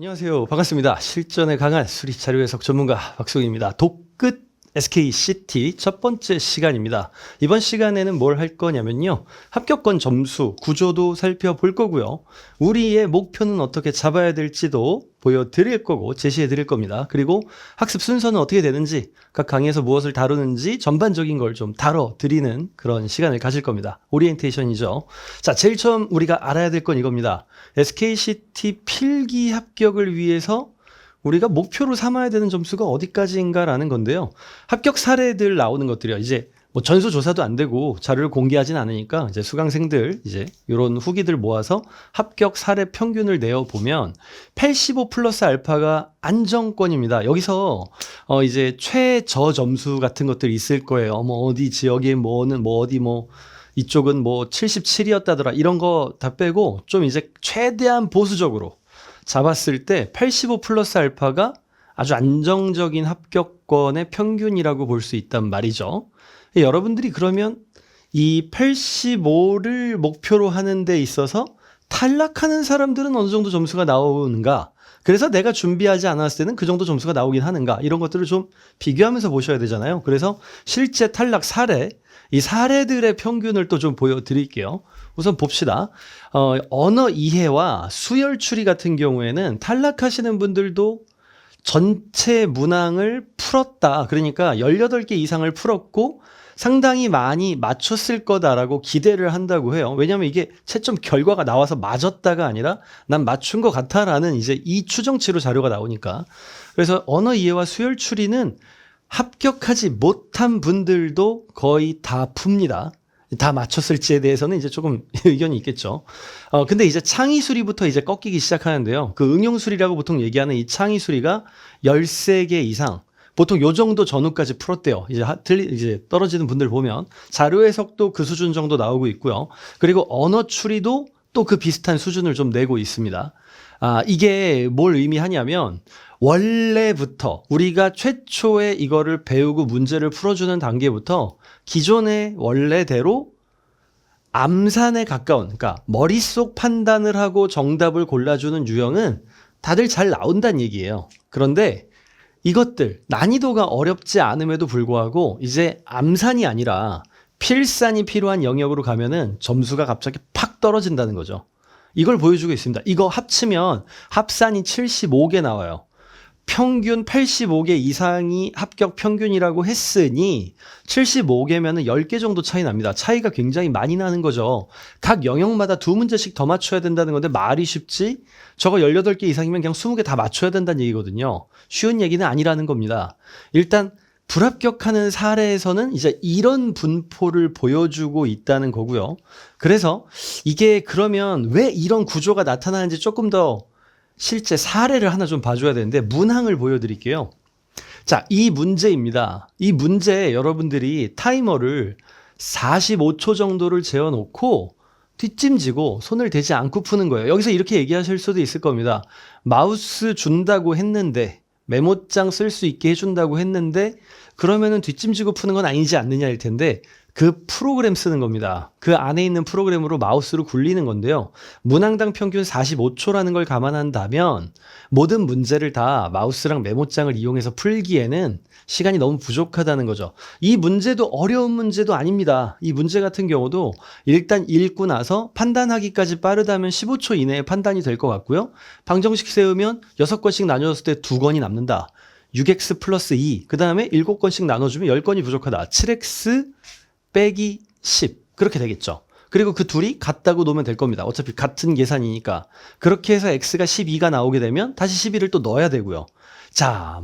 안녕하세요. 반갑습니다. 실전에 강한 수리 자료 해석 전문가 박수홍입니다. 독끝 SKCT 첫 번째 시간입니다. 이번 시간에는 뭘 할 거냐면요. 합격권 점수, 구조도 살펴볼 거고요. 우리의 목표는 어떻게 잡아야 될지도 보여드릴 거고 제시해 드릴 겁니다. 그리고 학습 순서는 어떻게 되는지, 각 강의에서 무엇을 다루는지 전반적인 걸 좀 다뤄드리는 그런 시간을 가질 겁니다. 오리엔테이션이죠. 자, 제일 처음 우리가 알아야 될 건 이겁니다. SKCT 필기 합격을 위해서 우리가 목표로 삼아야 되는 점수가 어디까지인가라는 건데요. 합격 사례들 나오는 것들이요. 이제 뭐 전수조사도 안 되고 자료를 공개하진 않으니까 이제 수강생들 이제 이런 후기들 모아서 합격 사례 평균을 내어 보면 85 플러스 알파가 안정권입니다. 여기서 이제 최저 점수 같은 것들이 있을 거예요. 뭐 어디 지역에 뭐는 뭐 어디 뭐 이쪽은 뭐 77이었다더라. 이런 거 다 빼고 좀 이제 최대한 보수적으로 잡았을 때 85 플러스 알파가 아주 안정적인 합격권의 평균이라고 볼 수 있단 말이죠. 여러분들이 그러면 이 85를 목표로 하는 데 있어서 탈락하는 사람들은 어느 정도 점수가 나오는가? 그래서 내가 준비하지 않았을 때는 그 정도 점수가 나오긴 하는가? 이런 것들을 좀 비교하면서 보셔야 되잖아요. 그래서 실제 탈락 사례, 이 사례들의 평균을 또 좀 보여드릴게요. 우선 봅시다. 언어 이해와 수열 추리 같은 경우에는 탈락하시는 분들도 전체 문항을 풀었다. 그러니까 18개 이상을 풀었고 상당히 많이 맞췄을 거다라고 기대를 한다고 해요. 왜냐하면 이게 채점 결과가 나와서 맞았다가 아니라 난 맞춘 것 같아라는 이제 이 추정치로 자료가 나오니까. 그래서 언어 이해와 수열 추리는 합격하지 못한 분들도 거의 다 풉니다. 다 맞췄을지에 대해서는 이제 조금 의견이 있겠죠. 근데 이제 창의 수리부터 이제 꺾이기 시작하는데요. 그 응용 수리라고 보통 얘기하는 이 창의 수리가 13개 이상, 보통 요 정도 전후까지 풀었대요. 이제 떨어지는 분들 보면 자료 해석도 그 수준 정도 나오고 있고요. 그리고 언어 추리도 또 그 비슷한 수준을 좀 내고 있습니다. 이게 뭘 의미하냐면 원래부터 우리가 최초에 이거를 배우고 문제를 풀어주는 단계부터 기존의 원래대로 암산에 가까운, 그러니까 머릿속 판단을 하고 정답을 골라주는 유형은 다들 잘 나온다는 얘기예요. 그런데 이것들 난이도가 어렵지 않음에도 불구하고 이제 암산이 아니라 필산이 필요한 영역으로 가면은 점수가 갑자기 팍 떨어진다는 거죠. 이걸 보여주고 있습니다. 이거 합치면 합산이 75개 나와요. 평균 85개 이상이 합격 평균이라고 했으니 75개면은 10개 정도 차이 납니다. 차이가 굉장히 많이 나는 거죠. 각 영역마다 2문제씩 더 맞춰야 된다는 건데 말이 쉽지? 저거 18개 이상이면 그냥 20개 다 맞춰야 된다는 얘기거든요. 쉬운 얘기는 아니라는 겁니다. 일단 불합격하는 사례에서는 이제 이런 분포를 보여주고 있다는 거고요. 그래서 이게 그러면 왜 이런 구조가 나타나는지 조금 더 실제 사례를 하나 좀 봐줘야 되는데 문항을 보여드릴게요. 자, 이 문제입니다. 이 문제 여러분들이 타이머를 45초 정도를 재어놓고 뒷짐지고 손을 대지 않고 푸는 거예요. 여기서 이렇게 얘기하실 수도 있을 겁니다. 마우스 준다고 했는데 메모장 쓸 수 있게 해준다고 했는데 그러면은 뒷짐지고 푸는 건 아니지 않느냐일 텐데 그 프로그램 쓰는 겁니다. 그 안에 있는 프로그램으로 마우스로 굴리는 건데요. 문항당 평균 45초라는 걸 감안한다면 모든 문제를 다 마우스랑 메모장을 이용해서 풀기에는 시간이 너무 부족하다는 거죠. 이 문제도 어려운 문제도 아닙니다. 이 문제 같은 경우도 일단 읽고 나서 판단하기까지 빠르다면 15초 이내에 판단이 될 것 같고요. 방정식 세우면 6건씩 나뉘었을 때 2건이 남는다. 6x 플러스 2, 그 다음에 7건씩 나눠주면 10건이 부족하다. 7x 빼기 10 그렇게 되겠죠. 그리고 그 둘이 같다고 놓으면 될 겁니다. 어차피 같은 계산이니까. 그렇게 해서 x가 12가 나오게 되면 다시 12를 또 넣어야 되고요. 자,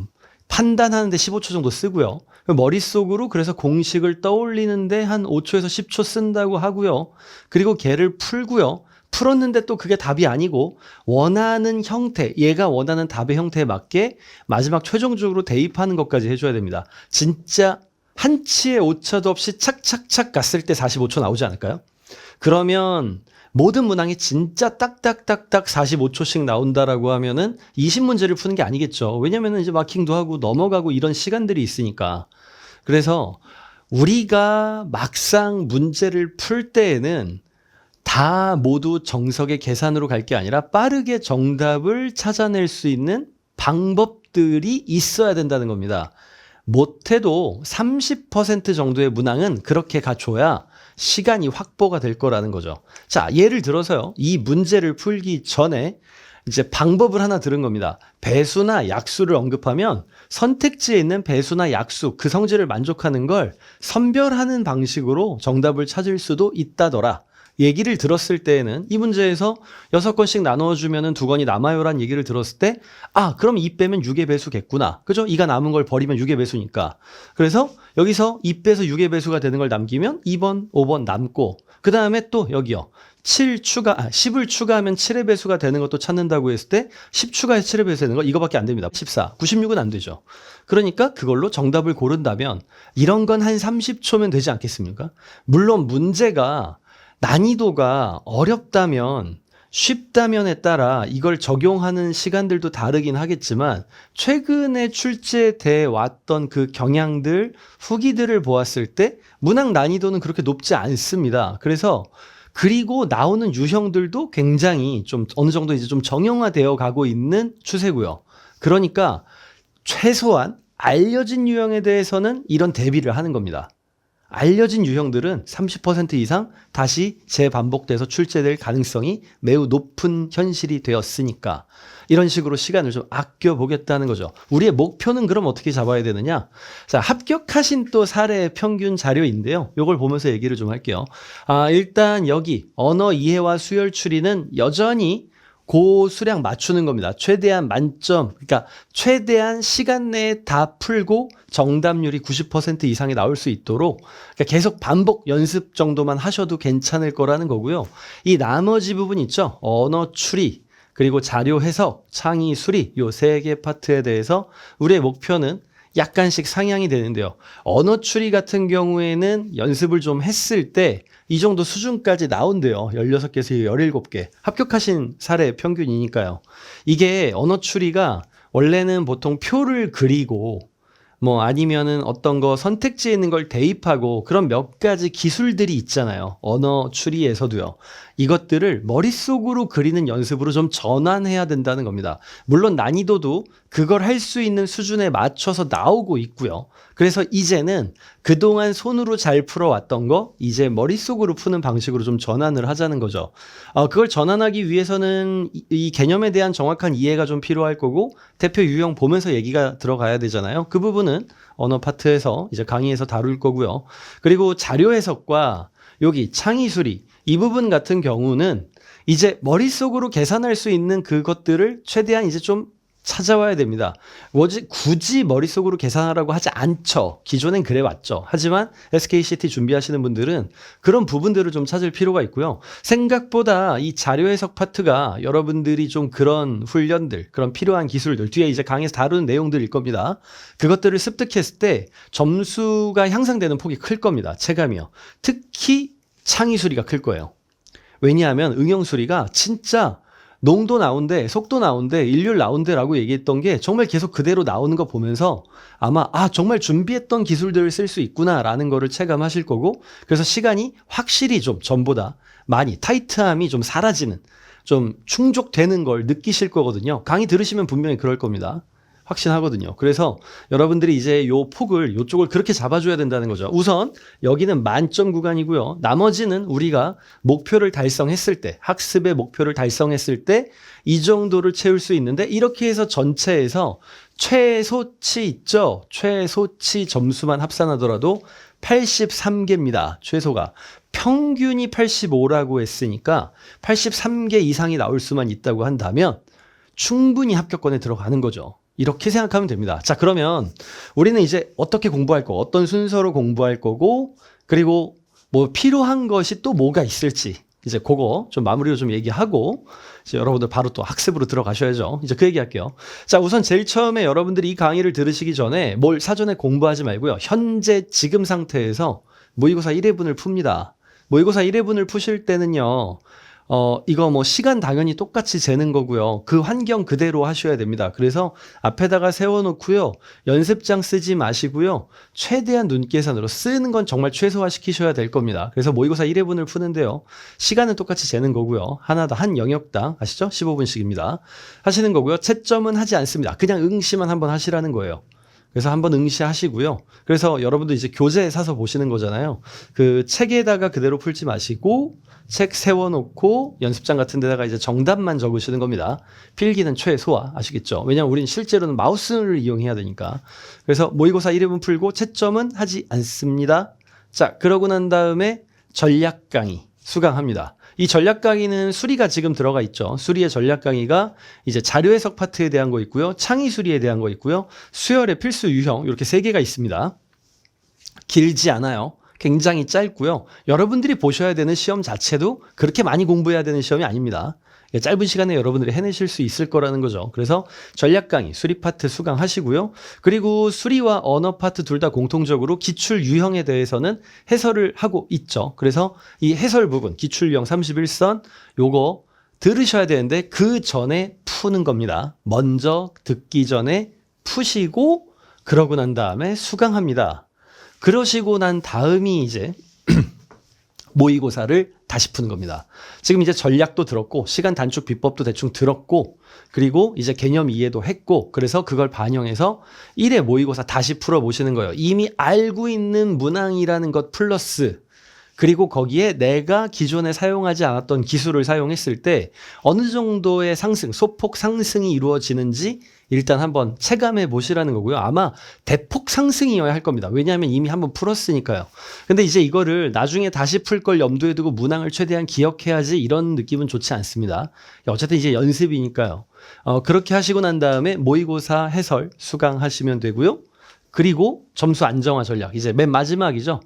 판단하는데 15초 정도 쓰고요. 머릿속으로 그래서 공식을 떠올리는데 한 5초에서 10초 쓴다고 하고요. 그리고 걔를 풀고요. 풀었는데 또 그게 답이 아니고 원하는 형태, 얘가 원하는 답의 형태에 맞게 마지막 최종적으로 대입하는 것까지 해줘야 됩니다. 진짜 한치의 오차도 없이 착착착 갔을 때 45초 나오지 않을까요? 그러면 모든 문항이 진짜 딱딱딱딱 45초씩 나온다라고 하면은 20문제를 푸는 게 아니겠죠. 왜냐면은 이제 마킹도 하고 넘어가고 이런 시간들이 있으니까. 그래서 우리가 막상 문제를 풀 때에는 다 모두 정석의 계산으로 갈 게 아니라 빠르게 정답을 찾아낼 수 있는 방법들이 있어야 된다는 겁니다. 못해도 30% 정도의 문항은 그렇게 가줘야 시간이 확보가 될 거라는 거죠. 자, 예를 들어서요. 이 문제를 풀기 전에 이제 방법을 하나 들은 겁니다. 배수나 약수를 언급하면 선택지에 있는 배수나 약수, 그 성질을 만족하는 걸 선별하는 방식으로 정답을 찾을 수도 있다더라. 얘기를 들었을 때에는 이 문제에서 6건씩 나눠주면 2건이 남아요란 얘기를 들었을 때, 아, 그럼 2 빼면 6의 배수겠구나. 그죠? 2가 남은 걸 버리면 6의 배수니까. 그래서 여기서 2 빼서 6의 배수가 되는 걸 남기면 2번, 5번 남고, 그 다음에 또 여기요. 10을 추가하면 7의 배수가 되는 것도 찾는다고 했을 때 10 추가해서 7의 배수 되는 거 이거밖에 안 됩니다. 14, 96은 안 되죠. 그러니까 그걸로 정답을 고른다면 이런 건 한 30초면 되지 않겠습니까? 물론 문제가 난이도가 어렵다면 쉽다면에 따라 이걸 적용하는 시간들도 다르긴 하겠지만 최근에 출제돼 왔던 그 경향들, 후기들을 보았을 때 문항 난이도는 그렇게 높지 않습니다. 그리고 나오는 유형들도 굉장히 좀 어느 정도 이제 좀 정형화되어 가고 있는 추세고요. 그러니까 최소한 알려진 유형에 대해서는 이런 대비를 하는 겁니다. 알려진 유형들은 30% 이상 다시 재반복돼서 출제될 가능성이 매우 높은 현실이 되었으니까 이런 식으로 시간을 좀 아껴보겠다는 거죠. 우리의 목표는 그럼 어떻게 잡아야 되느냐? 자, 합격하신 또 사례 평균 자료인데요. 이걸 보면서 얘기를 좀 할게요. 일단 여기 언어 이해와 수열 추리는 여전히 고수량 맞추는 겁니다. 최대한 만점, 그러니까 최대한 시간 내에 다 풀고 정답률이 90% 이상이 나올 수 있도록 그러니까 계속 반복 연습 정도만 하셔도 괜찮을 거라는 거고요. 이 나머지 부분 있죠. 언어 추리, 그리고 자료 해석, 창의 수리 요 3개 파트에 대해서 우리의 목표는 약간씩 상향이 되는데요. 언어 추리 같은 경우에는 연습을 좀 했을 때 이 정도 수준까지 나온대요. 16개에서 17개. 합격하신 사례 평균이니까요. 이게 언어 추리가 원래는 보통 표를 그리고 뭐 아니면은 어떤 거 선택지에 있는 걸 대입하고 그런 몇 가지 기술들이 있잖아요. 언어 추리에서도요. 이것들을 머릿속으로 그리는 연습으로 좀 전환해야 된다는 겁니다. 물론 난이도도 그걸 할 수 있는 수준에 맞춰서 나오고 있고요. 그래서 이제는 그동안 손으로 잘 풀어왔던 거 이제 머릿속으로 푸는 방식으로 좀 전환을 하자는 거죠. 그걸 전환하기 위해서는 이 개념에 대한 정확한 이해가 좀 필요할 거고 대표 유형 보면서 얘기가 들어가야 되잖아요. 그 부분은 언어 파트에서 이제 강의에서 다룰 거고요. 그리고 자료 해석과 여기 창의 수리 이 부분 같은 경우는 이제 머릿속으로 계산할 수 있는 그것들을 최대한 이제 좀 찾아와야 됩니다. 굳이 머릿속으로 계산하라고 하지 않죠. 기존엔 그래 왔죠. 하지만 SKCT 준비하시는 분들은 그런 부분들을 좀 찾을 필요가 있고요. 생각보다 이 자료 해석 파트가 여러분들이 좀 그런 훈련들, 그런 필요한 기술들, 뒤에 이제 강의에서 다루는 내용들일 겁니다. 그것들을 습득했을 때 점수가 향상되는 폭이 클 겁니다. 체감이요. 특히 창의 수리가 클 거예요. 왜냐하면 응용 수리가 진짜 농도 나온대, 속도 나온대, 일률 나온대라고 얘기했던 게 정말 계속 그대로 나오는 거 보면서 아마 정말 준비했던 기술들을 쓸 수 있구나라는 거를 체감하실 거고 그래서 시간이 확실히 좀 전보다 많이 타이트함이 좀 사라지는 좀 충족되는 걸 느끼실 거거든요. 강의 들으시면 분명히 그럴 겁니다. 확신하거든요. 그래서 여러분들이 이제 요 폭을 요쪽을 그렇게 잡아줘야 된다는 거죠. 우선 여기는 만점 구간이고요. 나머지는 우리가 목표를 달성했을 때 학습의 목표를 달성했을 때 이 정도를 채울 수 있는데 이렇게 해서 전체에서 최소치 있죠. 최소치 점수만 합산하더라도 83개입니다. 최소가. 평균이 85라고 했으니까 83개 이상이 나올 수만 있다고 한다면 충분히 합격권에 들어가는 거죠. 이렇게 생각하면 됩니다. 자, 그러면 우리는 이제 어떻게 공부할 거, 어떤 순서로 공부할 거고, 그리고 뭐 필요한 것이 또 뭐가 있을지, 이제 그거 좀 마무리로 좀 얘기하고, 이제 여러분들 바로 또 학습으로 들어가셔야죠. 이제 그 얘기 할게요. 자, 우선 제일 처음에 여러분들이 이 강의를 들으시기 전에 뭘 사전에 공부하지 말고요. 현재 지금 상태에서 모의고사 1회분을 풉니다. 모의고사 1회분을 푸실 때는요, 이거 뭐 시간 당연히 똑같이 재는 거고요. 그 환경 그대로 하셔야 됩니다. 그래서 앞에다가 세워놓고요. 연습장 쓰지 마시고요. 최대한 눈계산으로 쓰는 건 정말 최소화시키셔야 될 겁니다. 그래서 모의고사 1회분을 푸는데요. 시간은 똑같이 재는 거고요. 하나당 한 영역당 아시죠? 15분씩입니다. 하시는 거고요. 채점은 하지 않습니다. 그냥 응시만 한번 하시라는 거예요. 그래서 한번 응시하시고요. 그래서 여러분도 이제 교재 사서 보시는 거잖아요. 그 책에다가 그대로 풀지 마시고 책 세워놓고 연습장 같은 데다가 이제 정답만 적으시는 겁니다. 필기는 최소화 아시겠죠? 왜냐하면 우린 실제로는 마우스를 이용해야 되니까. 그래서 모의고사 1회분 풀고 채점은 하지 않습니다. 자, 그러고 난 다음에 전략 강의 수강합니다. 이 전략 강의는 수리가 지금 들어가 있죠. 수리의 전략 강의가 이제 자료 해석 파트에 대한 거 있고요. 창의 수리에 대한 거 있고요. 수열의 필수 유형 이렇게 3개가 있습니다. 길지 않아요. 굉장히 짧고요. 여러분들이 보셔야 되는 시험 자체도 그렇게 많이 공부해야 되는 시험이 아닙니다. 짧은 시간에 여러분들이 해내실 수 있을 거라는 거죠. 그래서 전략 강의, 수리 파트 수강하시고요. 그리고 수리와 언어 파트 둘 다 공통적으로 기출 유형에 대해서는 해설을 하고 있죠. 그래서 이 해설 부분, 기출 유형 31선 요거 들으셔야 되는데 그 전에 푸는 겁니다. 먼저 듣기 전에 푸시고 그러고 난 다음에 수강합니다. 그러시고 난 다음이 이제 모의고사를 다시 푸는 겁니다. 지금 이제 전략도 들었고 시간 단축 비법도 대충 들었고 그리고 이제 개념 이해도 했고 그래서 그걸 반영해서 1회 모의고사 다시 풀어보시는 거예요. 이미 알고 있는 문항이라는 것 플러스 그리고 거기에 내가 기존에 사용하지 않았던 기술을 사용했을 때 어느 정도의 상승, 소폭 상승이 이루어지는지 일단 한번 체감해 보시라는 거고요. 아마 대폭 상승이어야 할 겁니다. 왜냐하면 이미 한번 풀었으니까요. 근데 이제 이거를 나중에 다시 풀 걸 염두에 두고 문항을 최대한 기억해야지 이런 느낌은 좋지 않습니다. 어쨌든 이제 연습이니까요. 그렇게 하시고 난 다음에 모의고사 해설 수강하시면 되고요. 그리고 점수 안정화 전략 이제 맨 마지막이죠.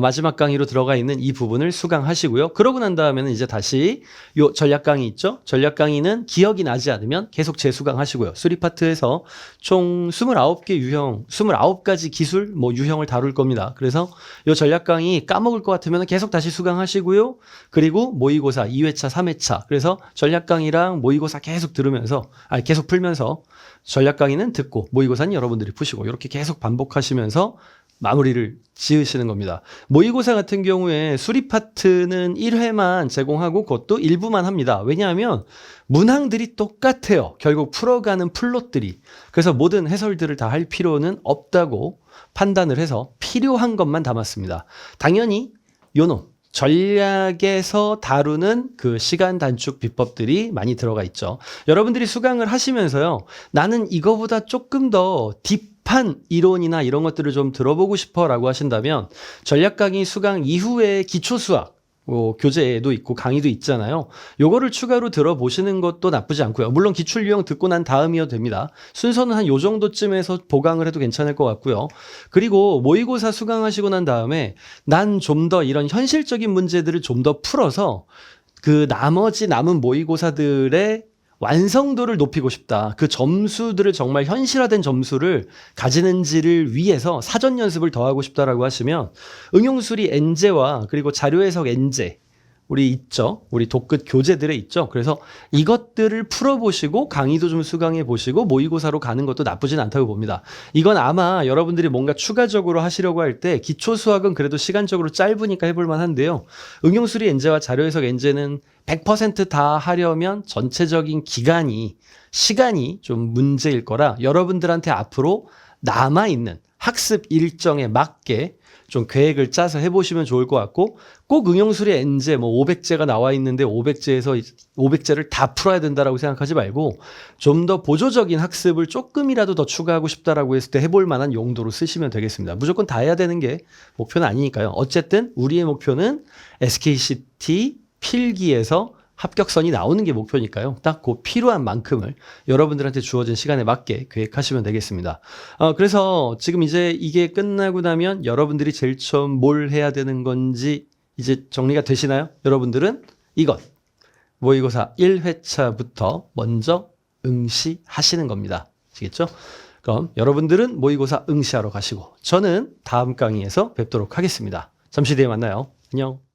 마지막 강의로 들어가 있는 이 부분을 수강하시고요. 그러고 난 다음에는 이제 다시 요 전략 강의 있죠. 전략 강의는 기억이 나지 않으면 계속 재수강하시고요. 수리 파트에서 총 29개 유형, 29가지 기술 뭐 유형을 다룰 겁니다. 그래서 요 전략 강의 까먹을 것 같으면 계속 다시 수강하시고요. 그리고 모의고사 2회차, 3회차. 그래서 전략 강의랑 모의고사 계속 들으면서 계속 풀면서 전략 강의는 듣고 모의고사는 여러분들이 푸시고 이렇게 계속 반복하시면서 마무리를 지으시는 겁니다. 모의고사 같은 경우에 수리 파트는 1회만 제공하고 그것도 일부만 합니다. 왜냐하면 문항들이 똑같아요. 결국 풀어가는 플롯들이. 그래서 모든 해설들을 다 할 필요는 없다고 판단을 해서 필요한 것만 담았습니다. 당연히 요놈 전략에서 다루는 그 시간 단축 비법들이 많이 들어가 있죠. 여러분들이 수강을 하시면서요. 나는 이거보다 조금 더 딥한 이론이나 이런 것들을 좀 들어보고 싶어 라고 하신다면 전략 강의 수강 이후에 기초 수학 교재도 있고 강의도 있잖아요. 요거를 추가로 들어보시는 것도 나쁘지 않고요. 물론 기출 유형 듣고 난 다음이어도 됩니다. 순서는 한 요 정도쯤에서 보강을 해도 괜찮을 것 같고요. 그리고 모의고사 수강하시고 난 다음에 난 좀 더 이런 현실적인 문제들을 좀 더 풀어서 그 나머지 남은 모의고사들의 완성도를 높이고 싶다. 그 점수들을 정말 현실화된 점수를 가지는지를 위해서 사전 연습을 더 하고 싶다라고 하시면 응용수리 엔제와 그리고 자료해석 엔제 우리 있죠. 우리 독끝 교재들에 있죠. 그래서 이것들을 풀어보시고 강의도 좀 수강해 보시고 모의고사로 가는 것도 나쁘진 않다고 봅니다. 이건 아마 여러분들이 뭔가 추가적으로 하시려고 할 때 기초 수학은 그래도 시간적으로 짧으니까 해볼 만한데요. 응용수리 엔제와 자료해석 엔제는 100% 다 하려면 전체적인 시간이 좀 문제일 거라 여러분들한테 앞으로 남아있는 학습 일정에 맞게 좀 계획을 짜서 해보시면 좋을 것 같고 꼭 응용수리 엔제 뭐 500제가 나와 있는데 500제에서 500제를 다 풀어야 된다라고 생각하지 말고 좀 더 보조적인 학습을 조금이라도 더 추가하고 싶다라고 했을 때 해볼 만한 용도로 쓰시면 되겠습니다. 무조건 다 해야 되는 게 목표는 아니니까요. 어쨌든 우리의 목표는 SKCT 필기에서 합격선이 나오는 게 목표니까요. 딱 그 필요한 만큼을 여러분들한테 주어진 시간에 맞게 계획하시면 되겠습니다. 그래서 지금 이제 이게 끝나고 나면 여러분들이 제일 처음 뭘 해야 되는 건지 이제 정리가 되시나요? 여러분들은 이것 모의고사 1회차부터 먼저 응시하시는 겁니다. 아시겠죠? 그럼 여러분들은 모의고사 응시하러 가시고 저는 다음 강의에서 뵙도록 하겠습니다. 잠시 뒤에 만나요. 안녕.